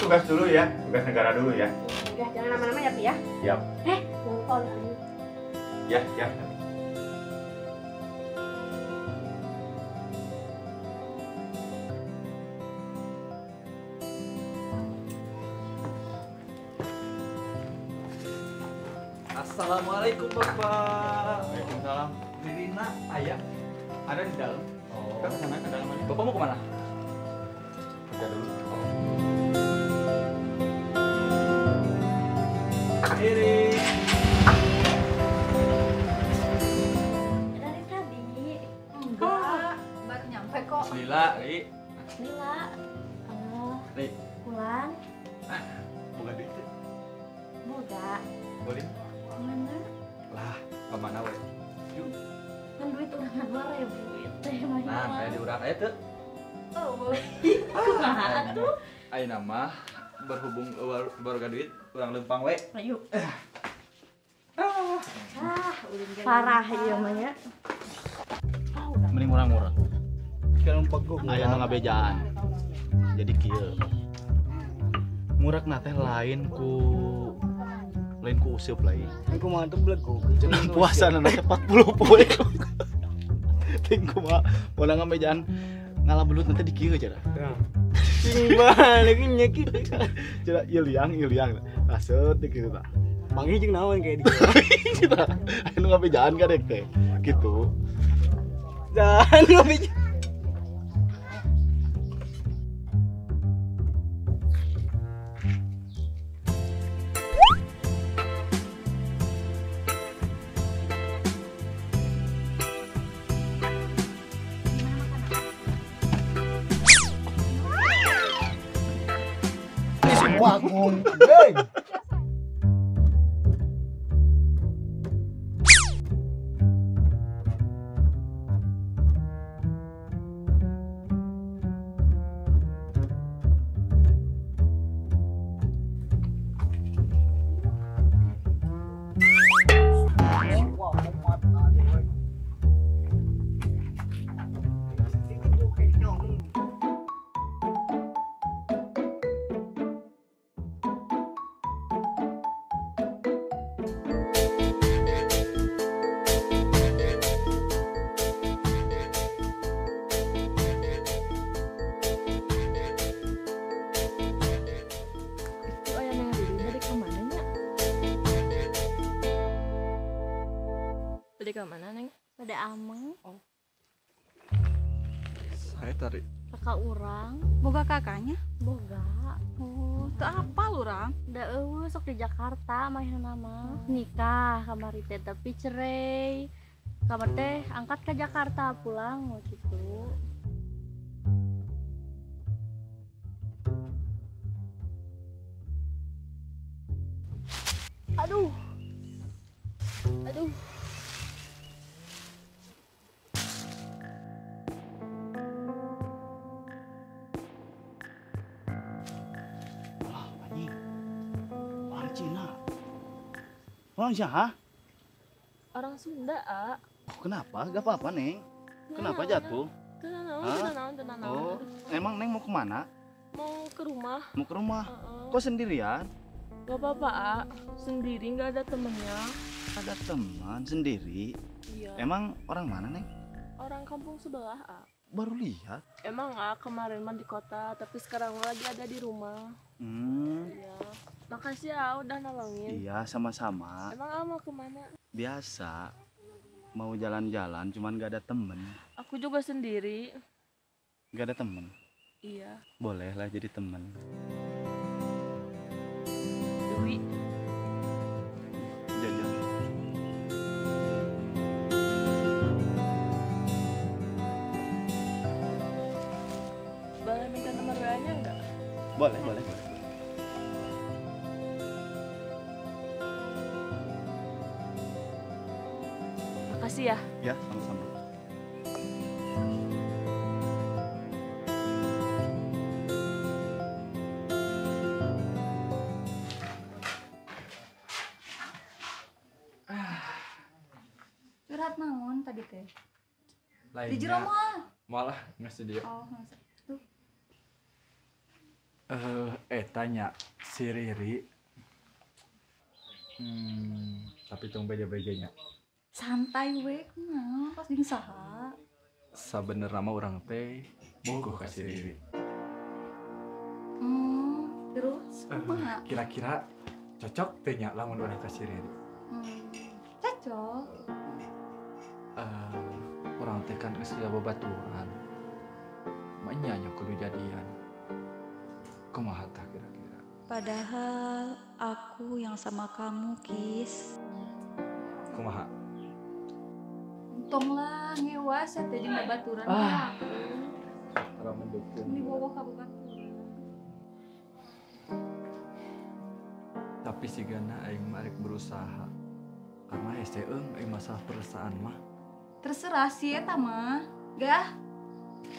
tugas dulu ya, tugas negara dulu ya. Udah jangan lama-lama ya Pi ya. Siap. Jangan lupa oleh-olehnya. Ya, siap. Assalamualaikum Bapak. Waalaikumsalam. Nirina ayah Ada di dalam. Oh. Kita kesana ke dalam aja. Bapak mau kemana? Kerja dulu. Iri. Dari tadi. Enggak. Baru nyampe kok. Lila, Ri. Lila. Halo. Ri. Pulang. Bukan duit. Boga. Boleh? Kemana? Lah, kemana we? Yuk. Kan duit udah 2.000 teh mah. Nah, kayak diurang aja tuh. Oh. Kumaha tuh? Ayo nama berhubung baru duit, urang lempang we. Ayo. Parah ieu mah nya. Mending murah-murah. Sekarang peguk aya nu ngabejaan. Jadi kieu. Murak na teh lain ku useup lain. Aku mah tuh belegog. Cenah puasa na teh 40 poe. Ting kumaha mun ngabejaan ngalabelut nanti di kieu cenah. Ini balik nyekit. Cenah ieu liang. Aseut di kieu tah. Panggil jeung naon kayak di. Anu ngabejaan kadek teh. Gitu. Dan ngopi. Wakun. Hey. Itu aya nang diri dari ka mana nya? Dari ka mana neng? Pada Ameng. Saya tarik. Kakak urang. Boga kakaknya? Boga. Oh, teu apal urang. Da eueuh sok di Jakarta mahina mah. Nikah kamari teh tapi cerai. Kamar teh angkat ke Jakarta pulang mau gitu. Aduh. Aduh. Ah, anjing. Orang Cina. Orang siapa? Orang Sunda, A. Oh, kenapa? Gak apa-apa, Neng. Kenapa jatuh? Tenang. Oh, emang Neng mau kemana? Mau ke rumah. Mau ke rumah? Heeh. Kok sendirian? Gak apa-apa, A. Sendiri nggak ada temennya. Ada teman sendiri. Iya. Emang orang mana, Neng? Orang kampung sebelah, A. Baru lihat. Emang A kemarin mah di kota, tapi sekarang lagi ada di rumah. Iya. Makasih ya udah nolongin. Iya, sama-sama. Emang A mau kemana? Biasa. Mau jalan-jalan, cuman gak ada temen. Aku juga sendiri. Gak ada temen. Iya. Boleh lah jadi temen. Dewi. Jajan. Boleh minta nomor WA-nya enggak? Boleh. Makasih ya. Ya, sama-sama. Curhat naon tadi teh? Lainnya. Di jero mall. Malah nggak studio. Oh, masa. Tuh. Tanya si Riri. Tapi tong beja-bejanya. Santai we, kenapa pas jeung saha? Sabenerna mah urang teh bogoh ka si Riri. Terus kumaha? Kira-kira cocok teh nya lamun urang ka si Riri. Cocok. Urang teh kan geus aya babaturan. Manya nya kudu jadian. Kumaha tah kira-kira? Padahal aku yang sama kamu, Kis. Kumaha? Untung lah ngewas ya tadi babaturan Ah. aku. Orang mendukung. Di bawah ka babaturan. Tapi sigana aing mah rek berusaha. Karena hese aing masalah perasaan mah. Terserah sih eta mah. Gah.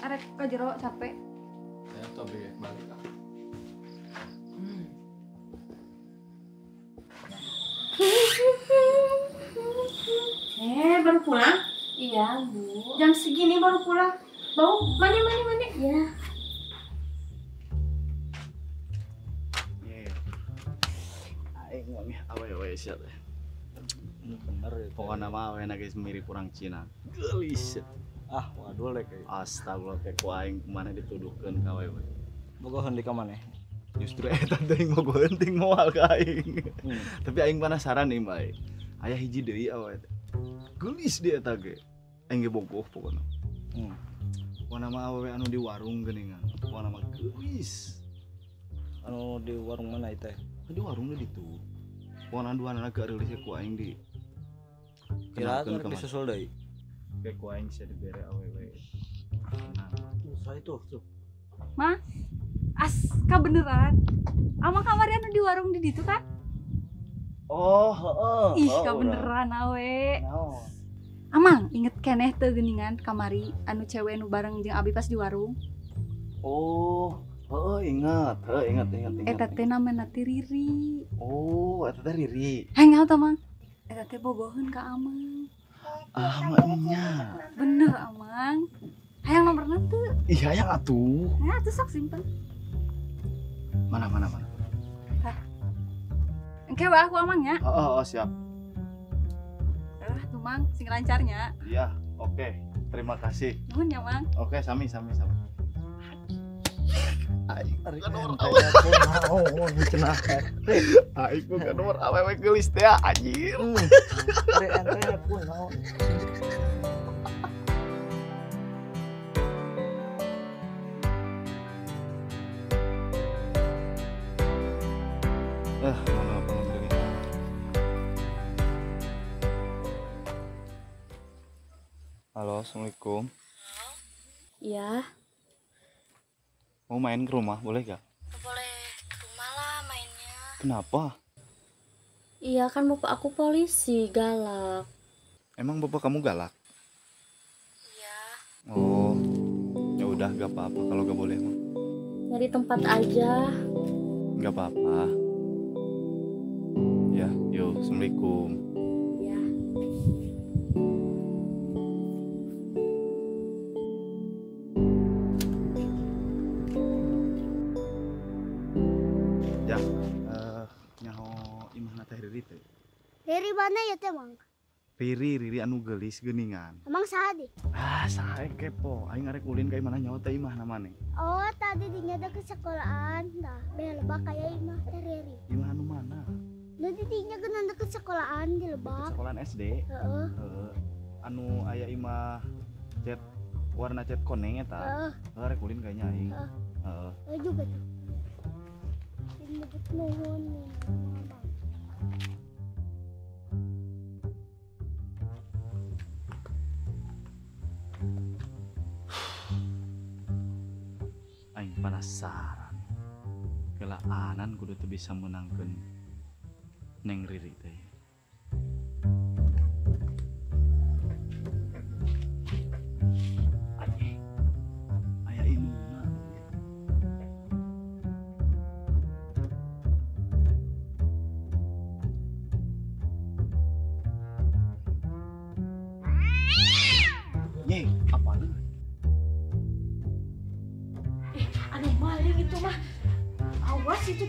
Arek ka jero capek. Ya tapi balik ah. Baru pulang? Iya, Bu. Jam segini baru pulang. Bau, mani. Ya. Iya. Aing mah awe-awe sia teh. Bener ya. Pokoknya mah awe guys mirip orang Cina. Gelis. Ah, waduh lek. Astagfirullah teh ku aing kemana dituduhkeun ka awewe. Boga heun di ka maneh. Justru eta teh mau penting moal ka aing. Tapi aing penasaran nih, Mbak. Aya hiji deui awe teh. Gelis dia eta ge. Aing ge bogoh pokona. Pokona mah awewe anu di warung geuningan. Pokona mah gelis. Anu di warung mana teh? Di warung di ditu. Pokona duanana geulis ku aing di. Kira Kenalkeun rek ka disusul deui. Kayak ku aing bisa dibere awewe. Nah, Saya tuh. Mah, ka beneran. Amang kamar anu di warung di ditu kan? oh, heeh. Ih, ka beneran awe. Naon? Amang, inget keneh teu geuningan kamari anu cewek nu bareng jeung Abi pas di warung. Oh, ingat. Eta teh namana teh Riri. Oh, eta teh Riri. Hangout Amang. Eta teh bogoheun ka Amang. Ah, maknya. Bener Amang. Hayang nomorna teu. Iya yang atuh. Nah, teu sok simpen. Mana. Engke wae aku Amang nya. Oh, siap. Tuh Mang, sing lancarnya. Iya, oke. Terima kasih. Nuhun ya Mang. Oke, sami. Aing Ari nomor ente awewe. pun naon cenah. Aing bukan nomor awewe geus teh anjir. Ari ente pun naon. Mana belum dari. Halo, assalamualaikum. Iya. Mau main ke rumah, boleh gak? Boleh ke rumah lah mainnya. Kenapa? Iya kan bapak aku polisi, galak. Emang bapak kamu galak? Iya. Oh, ya udah gak apa-apa kalau gak boleh mah. Nyari tempat aja. Gak apa-apa. Ya, yuk, assalamualaikum. Ya. Ya, nyaho imahna teh Riri teh. Dari mana ya teh Mang? Riri anu geulis geuningan. Emang saha deh? Ah, sae kepo. Aing arek ulin ka imahna nyaho teh imahna maneh. Oh tadi dinya ke sekolahan dah. Beh lebak kayak imah teh Riri. Imah anu mana? Nanti dinya ke ke sekolahan di Deket lebak. sekolahan SD. Heeh. Anu aya imah cat warna cat koneng eta. Arek ulin kayaknya aing. Heeh. Juga tuh. Ini nyebut nuhun nih. Aing penasaran. Kelaanan kudu teu bisa menangkeun Neng Riri teh. Anjing. Aya induna. Nyeh, apa lu? Aduh maling itu mah. Awas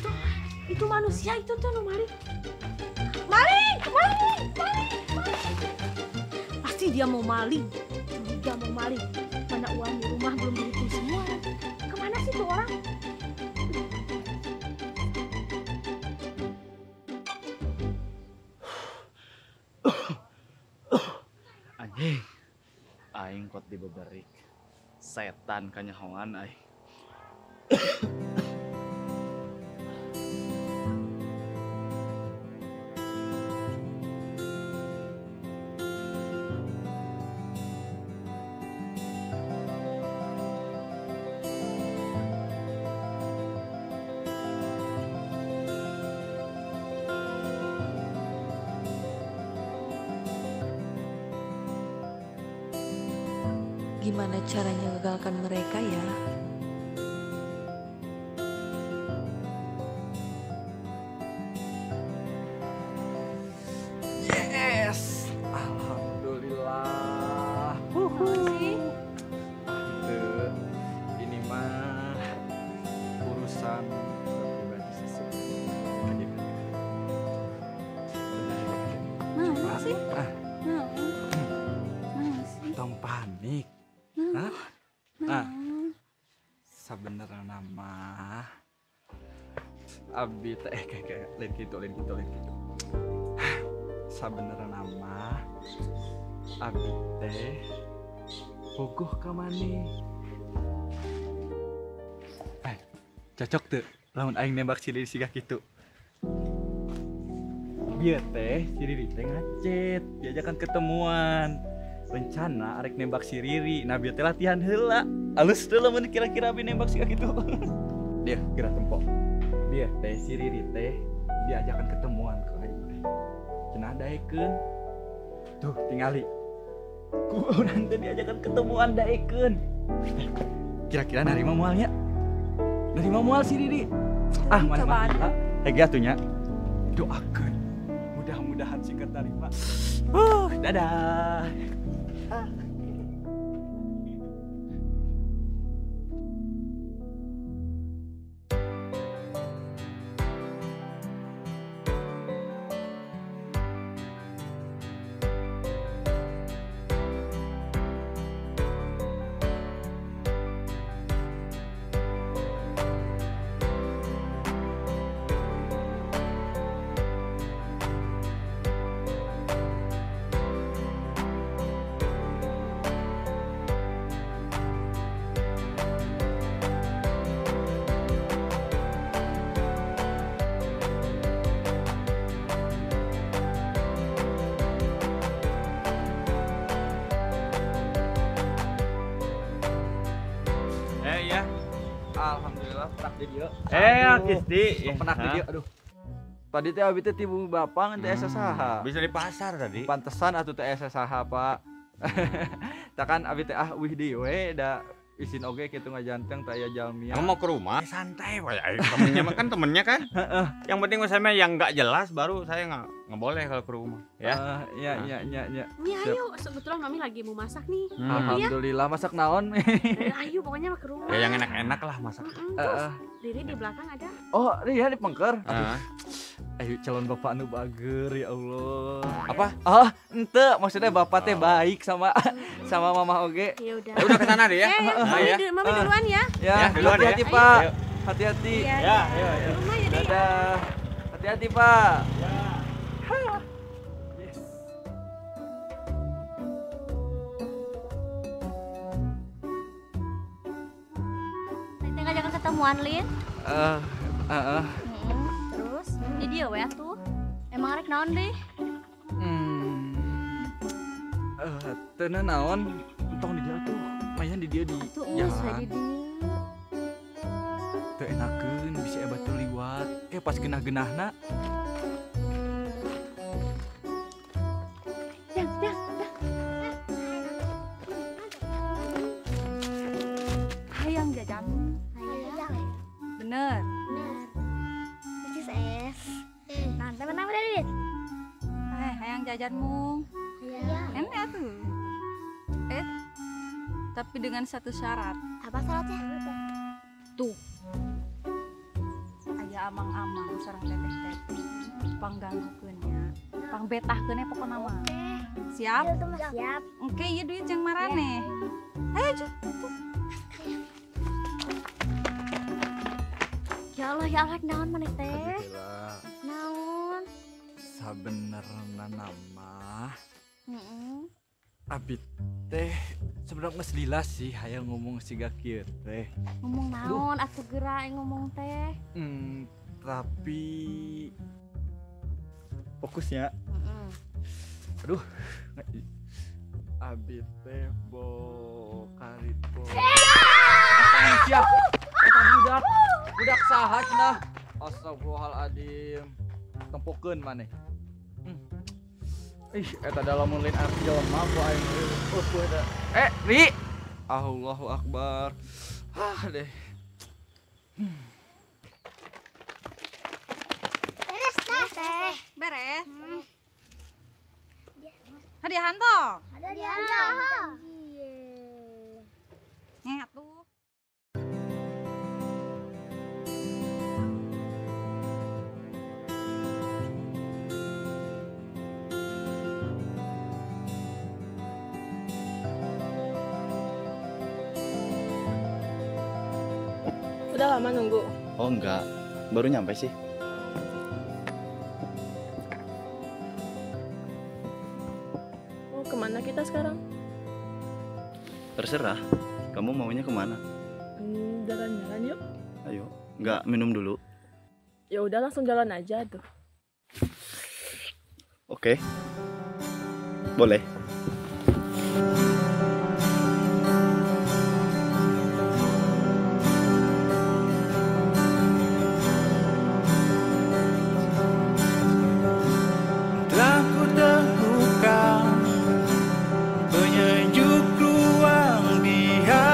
itu manusia itu tuh maling. Maling. Pasti dia mau maling. Mana uang di rumah belum dihitung semua. Kemana sih tuh orang? Anjing. Aing kot dibeberik. Setan kanyahoan aing. Gimana caranya gagalkan mereka ya? Yes, alhamdulillah. Ini mah urusan pribadi seseorang. Nah, sih. Ah, Nah sih. tong panik. Nah. Nah, sebenarnya nama Abi teh kayak lain gitu. Sebenarnya nama Abi teh bogoh ka maneh. Cocok tuh lamun aing nembak si Riri siga kitu. Biar teh si Riri teh ngacet, diajakan ketemuan. Rencana arek nembak si Riri, nah biar teh latihan heula. Alus tuh lamun kira-kira abi nembak siga kitu. Dia gerak tempo. Dia teh si Riri teh diajakan ketemuan ke aing teh. Cenah daekeun. Tuh tingali. Ku urang teh diajakan ketemuan daekeun. Kira-kira narima moalnya? Narima moal si Riri. Mana mah. Hege atunya. Doakeun. Mudah-mudahan sih keterima. Dadah. Alhamdulillah penak di dieu. Kisti. Penak di dieu. Aduh. Tadi teh abi teh tibu bapang teh asa saha. Bisa di pasar tadi. Pantesan atuh teh asa saha, Pak. Takan abi teh wih di we da isin oge kitu ngajanteng teh aya jalmi. Kamu mau ke rumah? Santai wae. Temennya mah kan temennya kan. Yang penting saya mah yang enggak jelas baru saya nggak boleh kalau ke rumah. Ya. Ya. Ya ayo, kebetulan mami lagi mau masak nih. Alhamdulillah masak naon. Ayo pokoknya ke rumah. Ya yang enak-enak lah masak. Terus Riri di belakang ada. Oh, iya di pengker. Ayo calon bapak anu bager ya Allah. Apa? Ente maksudnya bapak teh baik sama mama oge. Ya udah. Udah ke sana deh ya. Mami duluan ya. Ya, duluan ya. hati-hati Pak. Hati-hati. Ya, ayo. Rumah ya deh. Dadah. Hati-hati Pak. Teh ngajakan ketemuan Lin. Terus di dia we atuh. Emang arek naon deh? Tenan naon? Entong di dia tuh. Mayan di dia di Tuh saya di jalan. dieu. Teu enakeun bisa batu liwat. Pas genah-genahna. Hayang jajan. Bener. This is nah teman-teman dari Hayang jajanmu. ya. Enak tuh. Tapi dengan satu syarat. Apa syaratnya? Tuh. aya amang-amang sareng teteh-teteh pangganggukeun nya pangbetahkeun ya pokona mah siap Siap. oke ieu duit jeung marane ayo cut Ya Allah ya Allah naon maneh teh? Alhamdulillah. Naon? Sabenerna nama Heeh. abi teh sebenarnya geus lila sih hayang ngomong siga kieu teh. Ngomong naon atuh geura aing ngomong teh. Tapi fokusnya Heeh. aduh abi teh karipun siap eta budak saha cenah astagfirullahaladzim tempokeun maneh eta dalam lain arti jelema ku aing eta Ri Allahu akbar deh Beres teh. beres hadiahan toh Ada dia. nih atuh Udah lama nunggu. Oh enggak, baru nyampe sih. Oh, kemana kita sekarang? Terserah, kamu maunya kemana? Jalan-jalan yuk. Ayo, nggak minum dulu. Ya udah langsung jalan aja tuh. Oke, boleh. Telah ku temukan penyejuk ruang di hatiku.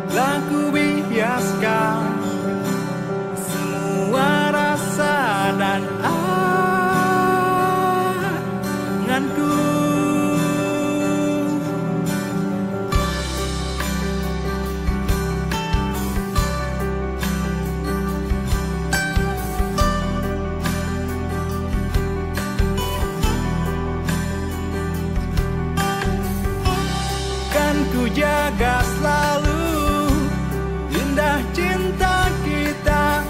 Telah ku biaskan semua rasa dan anganku. Ku jaga selalu indah cinta kita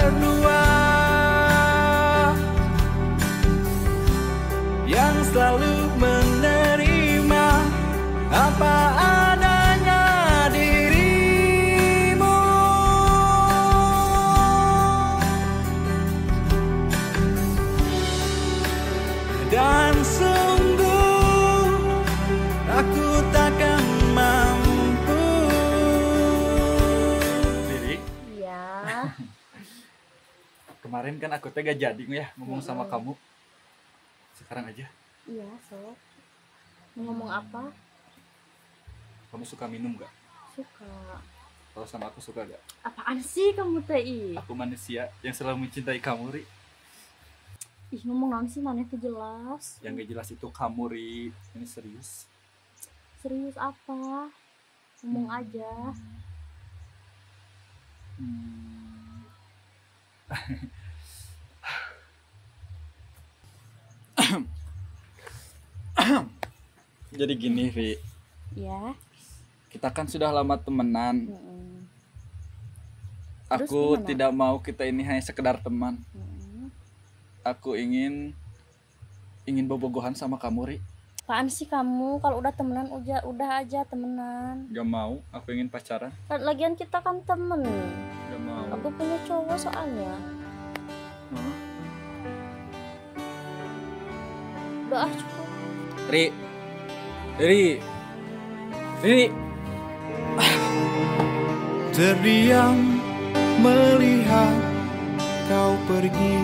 berdua yang selalu menerima apa adanya dirimu dan aku takkan mampu. Riri, Iya. kemarin kan aku teh gak jadi ya ngomong sama kamu. Sekarang aja. Iya, sok. Mau ngomong apa? Kamu suka minum gak? Suka. Kalau sama aku suka gak? Apaan sih kamu teh? Ih, Aku manusia yang selalu mencintai kamu, Ri. ngomong naon sih maneh teh jelas. Yang gak jelas itu kamu, Ri. Ini serius. Serius apa? Ngomong aja. Jadi gini, Ri. Ya. Kita kan sudah lama temenan. Terus Aku gimana? tidak mau kita ini hanya sekedar teman. Aku ingin bobogohan sama kamu, Ri. Apaan sih kamu? Kalau udah temenan udah aja temenan. Gak mau, aku ingin pacaran. Lagian kita kan temen. Gak mau. Aku punya cowok soalnya. Hah? Udah cukup. Ri. Terdiam melihat kau pergi,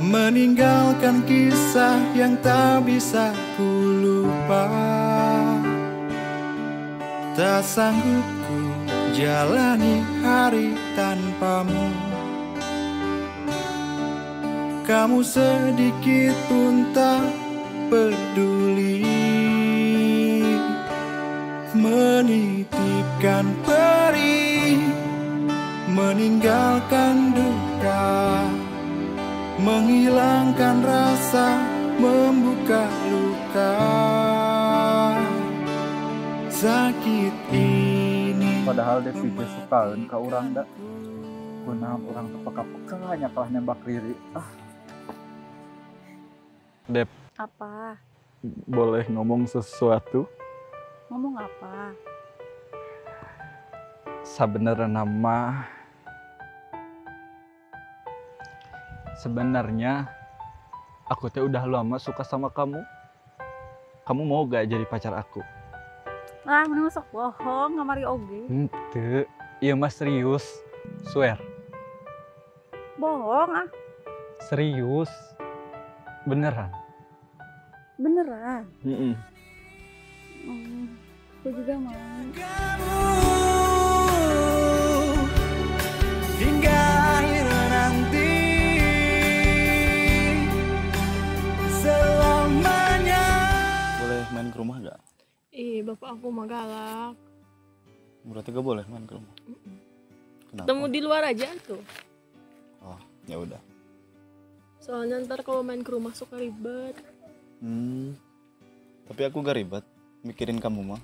meninggalkan kisah yang tak bisa ku lupa. Tak sanggup ku jalani hari tanpamu. kamu sedikit pun tak peduli, menitipkan perih, meninggalkan duka, menghilangkan rasa, membuka luka. Sakit ini Padahal Devi teh sukaeun ka urang da. Kunaon urang teu peka-peka nya kalah nembak Riri. Dep, Apa? boleh ngomong sesuatu? Ngomong apa? Sebenarnya aku teh udah lama suka sama kamu. Kamu mau gak jadi pacar aku? Ah, mana sok bohong ngamari oge. Henteu, ieu mah serius. Swear. Bohong ah. Serius. Beneran. Beneran. Heeh. Aku juga mau. hingga akhir nanti selamanya. Boleh main ke rumah gak? Ih, bapak aku mah galak. Berarti gak boleh main ke rumah. Kenapa? Temu di luar aja tuh. Oh, ya udah. Soalnya ntar kalau main ke rumah suka ribet. Tapi aku gak ribet mikirin kamu mah.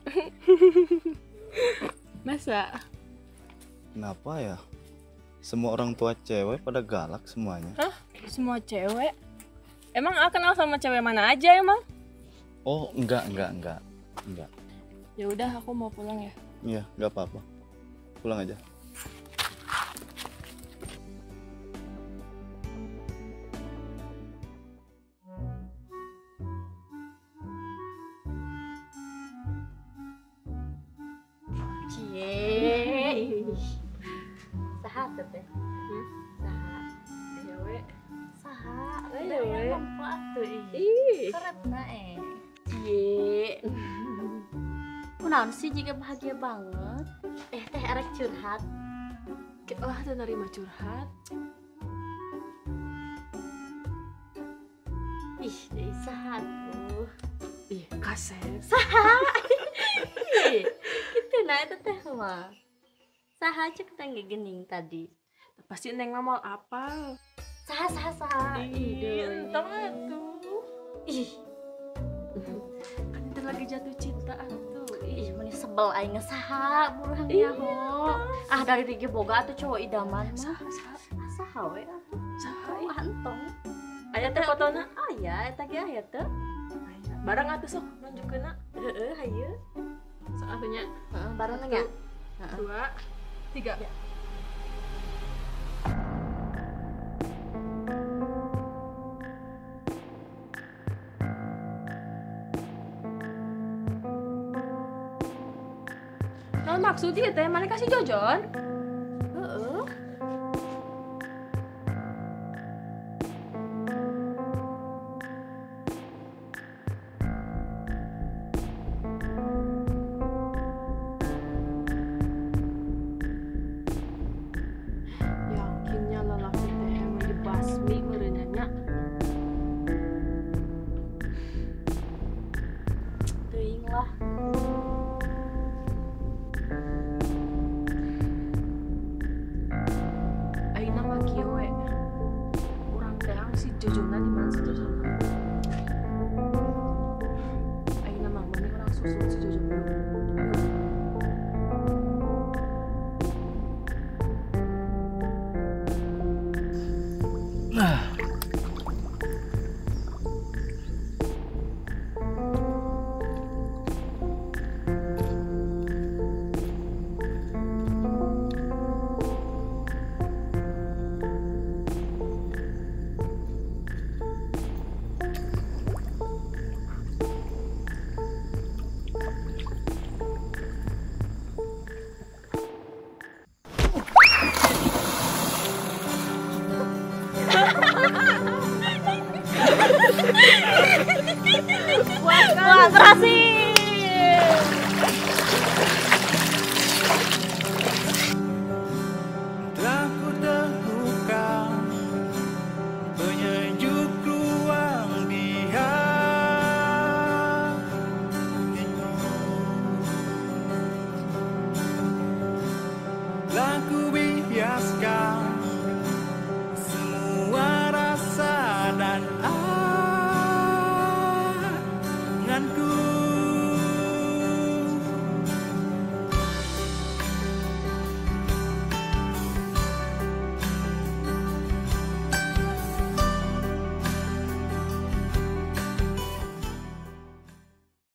Masa? Kenapa ya? Semua orang tua cewek pada galak semuanya. Hah? Semua cewek? Emang A kenal sama cewek mana aja emang? Oh, enggak. Ya udah, aku mau pulang ya. Iya, enggak apa-apa. Pulang aja. Cie. Saha teh teh? Saha? Dewe. Saha? Dewe. Apa atuh ih? Ih. Keretna Cie. Kunaon sih jika bahagia banget? Teh arek curhat. Wah, tuh nerima curhat. Ih, deui saha tuh? Ih, kasep. Saha? Ih, kitu na eta teh mah. Saha cek teh gening tadi. Pasti Neng mah mau apa? Saha? Ih, entah tuh. Ih, Kan kita lagi jatuh cinta atuh. ih meni sebel aing saha buruhan nyaho. Dari Rigi boga atuh cowok idaman mah. Saha we atuh. Saha? Antong. Aya teh fotona? Aya eta ge aya teh. Barang atuh sok nunjukeuna. Heeh, hayu. Sok atunya. Heeh, bareng nya. 2, 3. Nah, maksudnya teh mana kasih Jojon? Heeh. Yakinnya lalaki teh emang dibasmi merenyanya. Teuing lah.